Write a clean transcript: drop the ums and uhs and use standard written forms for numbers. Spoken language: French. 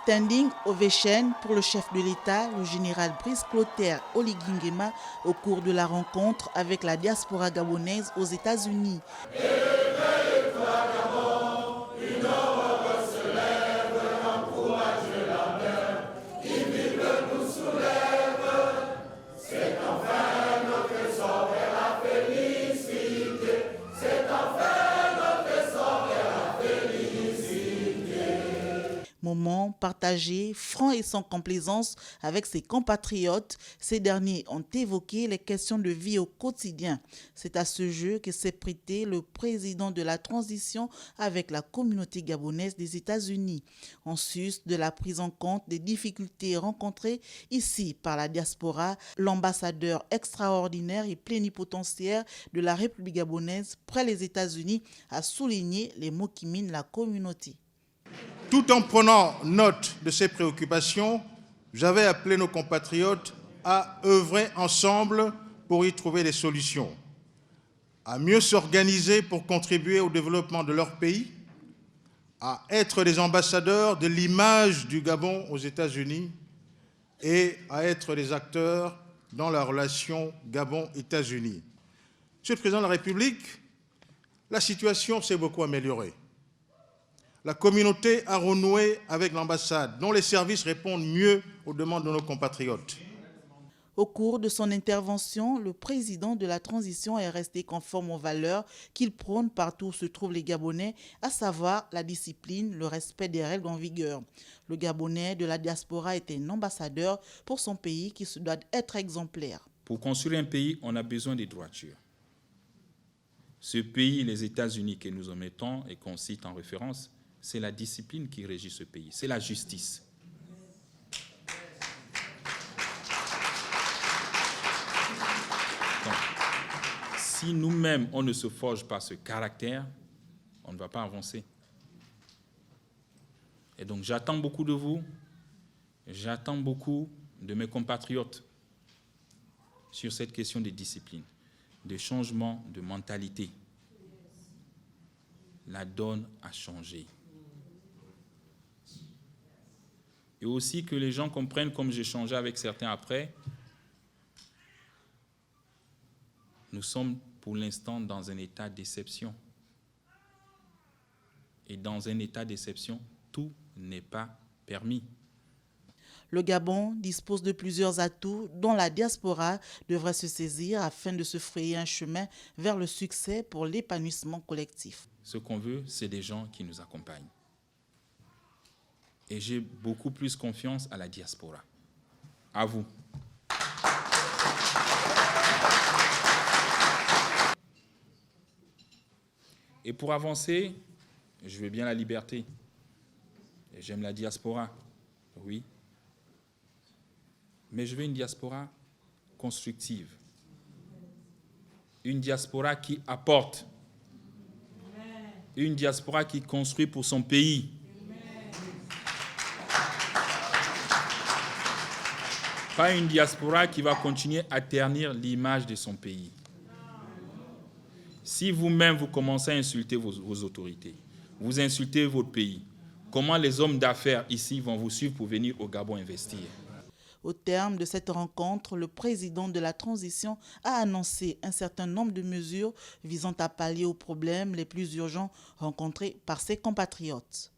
Standing ovation pour le chef de l'État, le général Brice Clotaire Oligui Nguema, au cours de la rencontre avec la diaspora gabonaise aux États-Unis. Moment partagé, franc et sans complaisance avec ses compatriotes, ces derniers ont évoqué les questions de vie au quotidien. C'est à ce jeu que s'est prêté le président de la transition avec la communauté gabonaise des États-Unis. En sus de la prise en compte des difficultés rencontrées ici par la diaspora, l'ambassadeur extraordinaire et plénipotentiaire de la République gabonaise près les États-Unis a souligné les mots qui minent la communauté. Tout en prenant note de ces préoccupations, j'avais appelé nos compatriotes à œuvrer ensemble pour y trouver des solutions, à mieux s'organiser pour contribuer au développement de leur pays, à être des ambassadeurs de l'image du Gabon aux États-Unis et à être des acteurs dans la relation Gabon-États-Unis. Monsieur le Président de la République, la situation s'est beaucoup améliorée. La communauté a renoué avec l'ambassade, dont les services répondent mieux aux demandes de nos compatriotes. Au cours de son intervention, le président de la transition est resté conforme aux valeurs qu'il prône partout où se trouvent les Gabonais, à savoir la discipline, le respect des règles en vigueur. Le Gabonais de la diaspora est un ambassadeur pour son pays qui se doit être exemplaire. Pour construire un pays, on a besoin des droitures. Ce pays, les États-Unis que nous omettons et qu'on cite en référence, c'est la discipline qui régit ce pays, c'est la justice. Donc, si nous-mêmes, on ne se forge pas ce caractère, on ne va pas avancer. Et donc, j'attends beaucoup de vous, j'attends beaucoup de mes compatriotes sur cette question de discipline, de changement de mentalité. La donne a changé. Et aussi que les gens comprennent, comme j'ai changé avec certains après, nous sommes pour l'instant dans un état d'exception. Et dans un état d'exception, tout n'est pas permis. Le Gabon dispose de plusieurs atouts dont la diaspora devrait se saisir afin de se frayer un chemin vers le succès pour l'épanouissement collectif. Ce qu'on veut, c'est des gens qui nous accompagnent. Et j'ai beaucoup plus confiance à la diaspora. À vous. Et pour avancer, je veux bien la liberté. Et j'aime la diaspora, oui. Mais je veux une diaspora constructive. Une diaspora qui apporte. Une diaspora qui construit pour son pays. Pas une diaspora qui va continuer à ternir l'image de son pays. Si vous-même, vous commencez à insulter vos autorités, vous insultez votre pays, comment les hommes d'affaires ici vont vous suivre pour venir au Gabon investir? Au terme de cette rencontre, le président de la transition a annoncé un certain nombre de mesures visant à pallier aux problèmes les plus urgents rencontrés par ses compatriotes.